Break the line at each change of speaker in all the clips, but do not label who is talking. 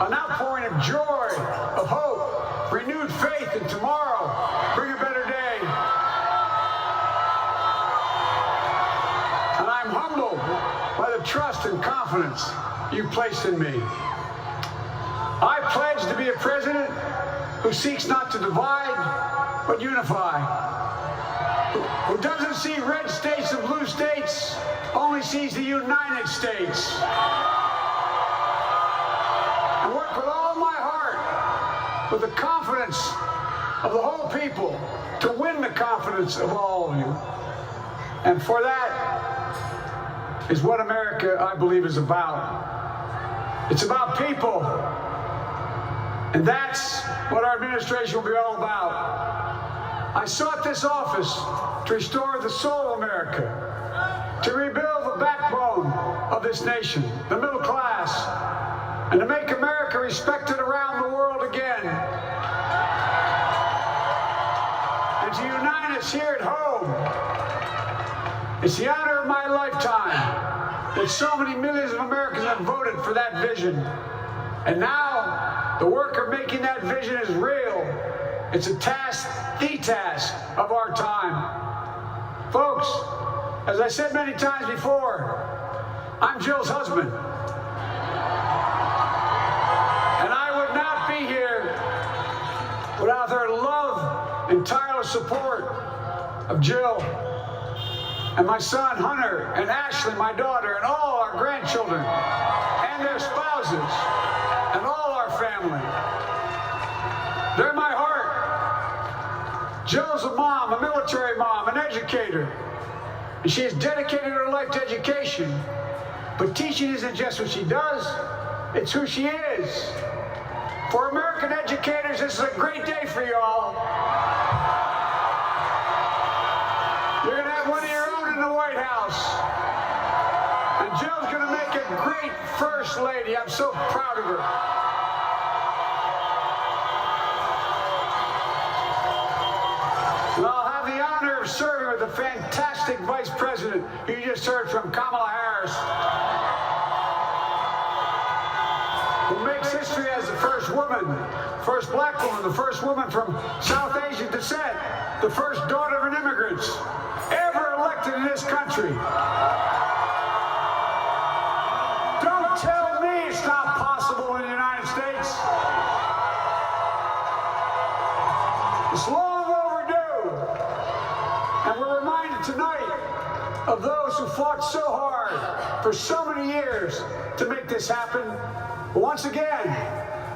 an outpouring of joy, of hope, renewed faith in tomorrow. Bring a better day. And I'm humbled by the trust and confidence you've placed in me. I pledge to be a president who seeks not to divide, but unify. Who doesn't see red states and blue states, only sees the United States. And work with all my heart, with the confidence of the whole people, to win the confidence of all of you. And for that is what America, I believe, is about. It's about people. And that's what our administration will be all about. I sought this office to restore the soul of America, to rebuild the backbone of this nation, the middle class, and to make America respected around the world again. And to unite us here at home. It's the honor of my lifetime that so many millions of Americans have voted for that vision. And now, the work of making that vision is real. It's a task, the task of our time. Folks, as I said many times before, I'm Jill's husband. And I would not be here without her love and tireless support of Jill and my son Hunter and Ashley, my daughter, and all our grandchildren and their spouses and all our family. They're my heart. Jill's a mom, a military mom, an educator. And she has dedicated her life to education. But teaching isn't just what she does, it's who she is. For American educators, this is a great day for y'all. You're gonna have one of your own in the White House. And Jill's gonna make a great First Lady. I'm so proud of her. And I'll have the honor of serving with the fantastic Vice President you just heard from, Kamala Harris, who makes history as the first woman, first black woman, the first woman from South Asian descent, the first daughter of an immigrant ever elected in this country. Don't tell me it's not possible in the United States. It's long overdue. And we're reminded tonight of those who fought so hard for so many years to make this happen. But once again,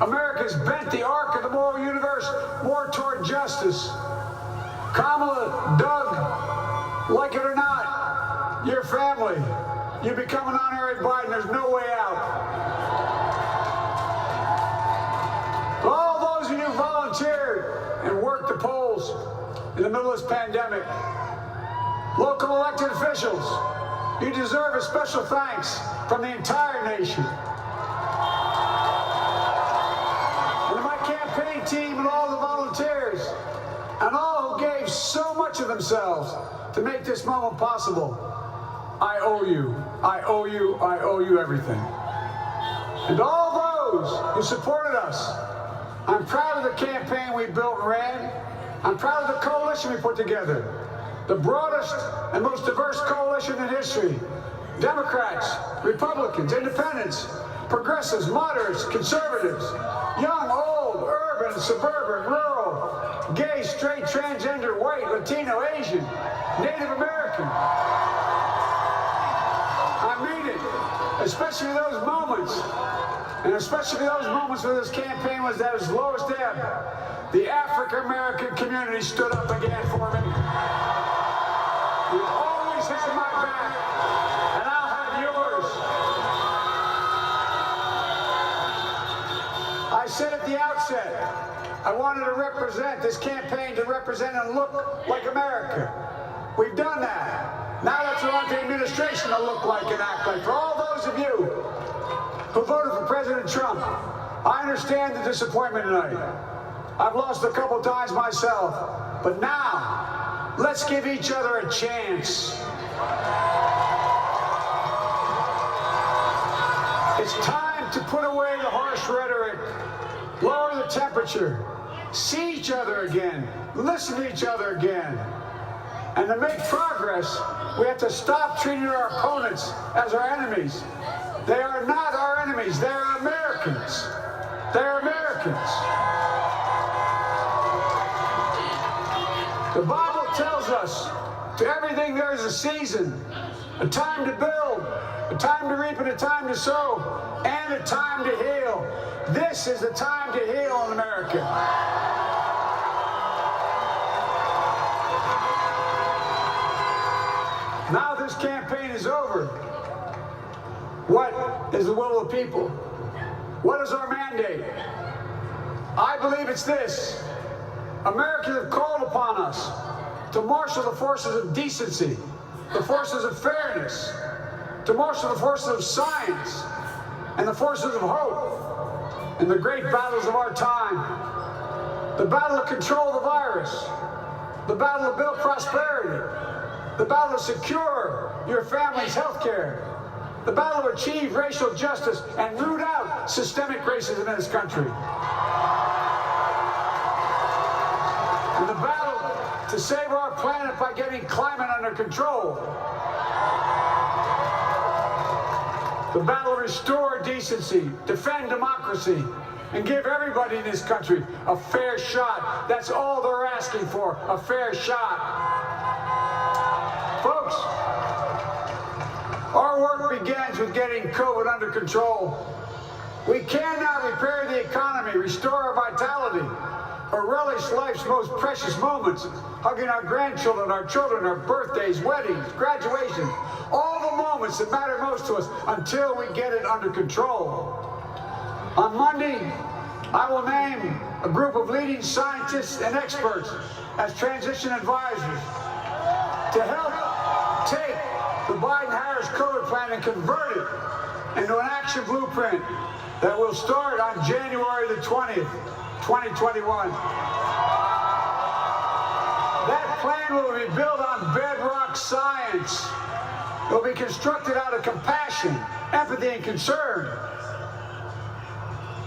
America's bent the arc of the moral universe more toward justice. Kamala, Doug, like it or not, your family, you become an honorary Biden, there's no way out. All those of you who volunteered and worked the polls in the middle of this pandemic, local elected officials, you deserve a special thanks from the entire nation. And to my campaign team and all the volunteers, and all who gave so much of themselves to make this moment possible, I owe you. I owe you. I owe you everything. And all those who supported us, I'm proud of the campaign we built and ran. I'm proud of the coalition we put together. The broadest and most diverse coalition in history. Democrats, Republicans, Independents, progressives, moderates, conservatives, young, old, urban, suburban, rural, gay, straight, transgender, white, Latino, Asian, Native American. I mean it, especially those moments, and especially those moments where this campaign was at its lowest ebb. The African American community stood up again for me. You always had my back, and I'll have yours. I said at the outset, I wanted to represent this campaign, to represent and look like America. We've done that. Now let's want the administration to look like and act like. For all those of you who voted for President Trump, I understand the disappointment tonight. I've lost a couple times myself, but now let's give each other a chance. It's time to put away the harsh rhetoric, lower the temperature, see each other again, listen to each other again. And to make progress, we have to stop treating our opponents as our enemies. They are not our enemies. They are Americans. They are Americans. The Bible tells us, to everything there is a season, a time to build, a time to reap, and a time to sow, and a time to heal. This is the time to heal in America. Now this campaign is over. What is the will of the people? What is our mandate? I believe it's this. Americans have called upon us to marshal the forces of decency, the forces of fairness, to marshal the forces of science, and the forces of hope in the great battles of our time. The battle to control the virus, the battle to build prosperity, the battle to secure your family's health care, the battle to achieve racial justice and root out systemic racism in this country. And the battle to save our planet by getting climate under control. The battle to restore decency, defend democracy, and give everybody in this country a fair shot. That's all they're asking for, a fair shot. Folks, our work begins with getting COVID under control. We cannot repair the economy, restore our vitality, or relish life's most precious moments, hugging our grandchildren, our children, our birthdays, weddings, graduations, all the moments that matter most to us until we get it under control. On Monday, I will name a group of leading scientists and experts as transition advisors to help take the Biden-Harris COVID plan and convert it into an action blueprint that will start on January the 20th, 2021. That plan will be built on bedrock science. It will be constructed out of compassion, empathy, and concern.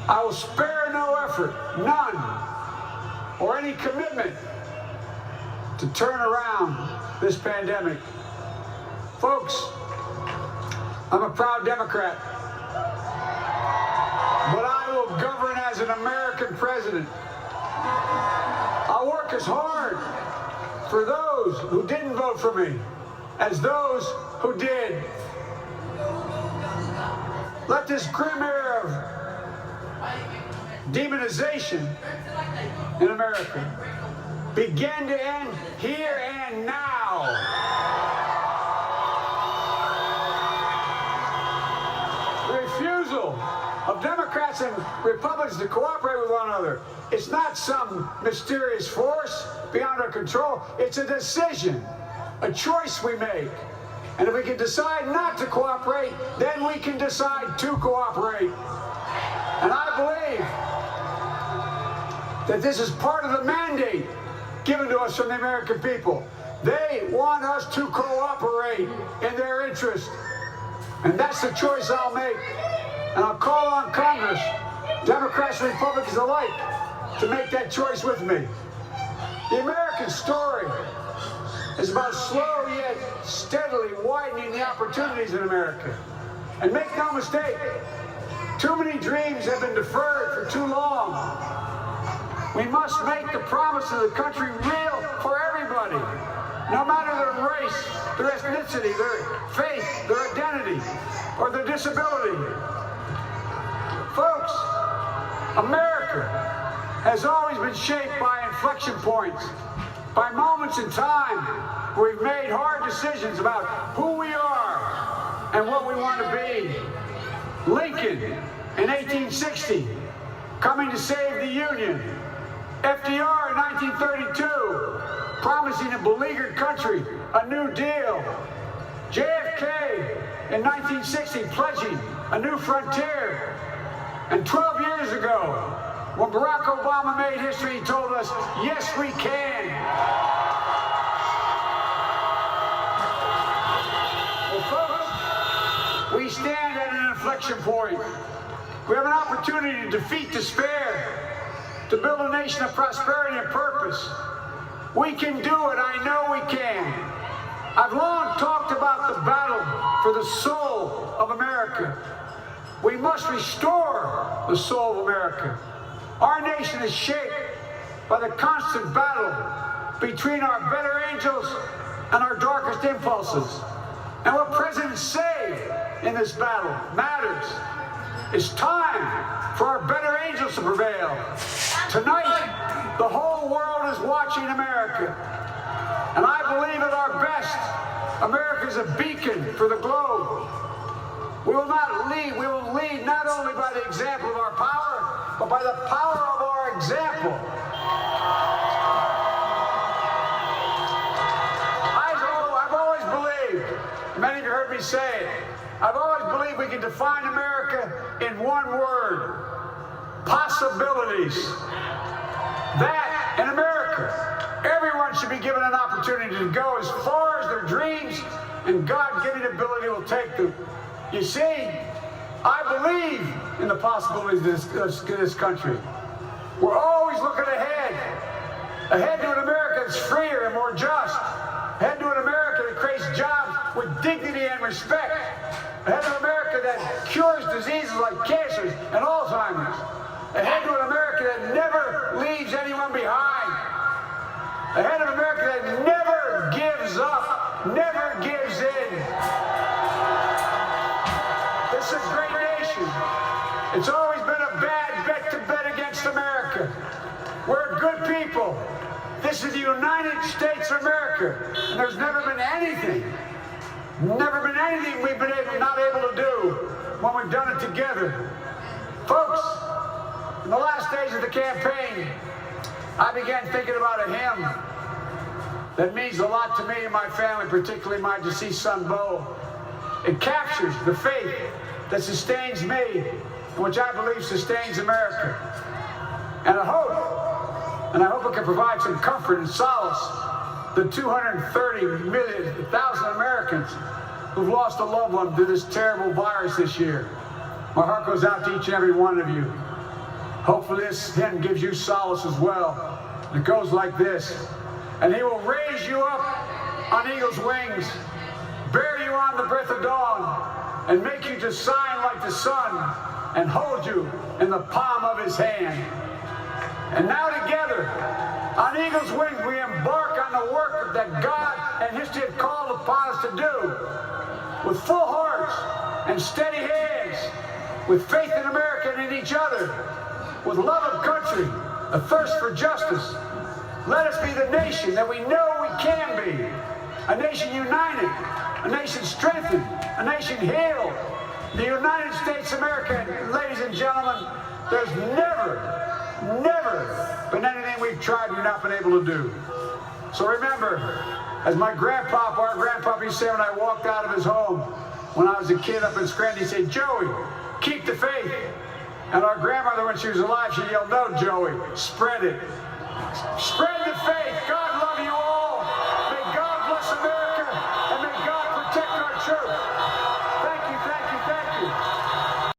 I will spare no effort, none, or any commitment to turn around this pandemic. Folks, I'm a proud Democrat, but I will govern as an American president. I'll work as hard for those who didn't vote for me as those who did. Let this grim era of demonization in America begin to end here and now. The refusal of Democrats and Republicans to cooperate with one another, it's not some mysterious force beyond our control. It's a decision, a choice we make. And if we can decide not to cooperate, then we can decide to cooperate. And I believe that this is part of the mandate given to us from the American people. They want us to cooperate in their interest. And that's the choice I'll make. And I'll call on Congress, Democrats and Republicans alike, to make that choice with me. The American story is about slow yet steadily widening the opportunities in America. And make no mistake, too many dreams have been deferred for too long. We must make the promise of the country real for everybody, no matter their race, their ethnicity, their faith, their identity, or their disability. Folks, America has always been shaped by inflection points, by moments in time where we've made hard decisions about who we are and what we want to be. Lincoln in 1860, coming to save the Union. FDR in 1932, promising a beleaguered country a new deal. JFK in 1960, pledging a new frontier. And 12 years ago, when Barack Obama made history, he told us, yes, we can. Well, folks, we stand at an inflection point. We have an opportunity to defeat despair, to build a nation of prosperity and purpose. We can do it. I know we can. I've long talked about the battle for the soul of America. We must restore the soul of America. Our nation is shaped by the constant battle between our better angels and our darkest impulses. And what presidents say in this battle matters. It's time for our better angels to prevail. Tonight, the whole world is watching America. And I believe at our best, America is a beacon for the globe. We will lead not only by the example of our power, but by the power of our example. I've always believed, many of you heard me say it, I've always believed we can define America in one word: possibilities. That in America, everyone should be given an opportunity to go as far as their dreams and God-given ability will take them. You see, I believe in the possibilities of this country. We're always looking ahead to an America that's freer and more just, ahead to an America that creates jobs with dignity and respect, ahead to an America that cures diseases like cancer and Alzheimer's, ahead to an America that never leaves anyone behind, ahead of an America that never gives up, never gives in. This is a great nation. It's always been a bad bet to bet against America. We're good people. This is the United States of America. And there's never been anything we've been not able to do when we've done it together. Folks, in the last days of the campaign, I began thinking about a hymn that means a lot to me and my family, particularly my deceased son, Bo. It captures the faith that sustains me, and which I believe sustains America. And I hope it can provide some comfort and solace the 230,000 Americans who've lost a loved one to this terrible virus this year. My heart goes out to each and every one of you. Hopefully this hymn gives you solace as well. It goes like this: and he will raise you up on eagle's wings, bear you on the breath of dawn, and make you to shine like the sun, and hold you in the palm of his hand. And now together, on eagle's wings, we embark on the work that God and history have called upon us to do, with full hearts and steady hands, with faith in America and in each other, with love of country, a thirst for justice. Let us be the nation that we know we can be, a nation united, a nation strengthened, a nation healed. The United States of America, ladies and gentlemen, there's never been anything we've tried we've not been able to do. So remember, as our grandpapa used to say when I walked out of his home when I was a kid up in Scranton, he said, "Joey, keep the faith." And our grandmother, when she was alive, she yelled, "No, Joey, spread it. Spread the faith. God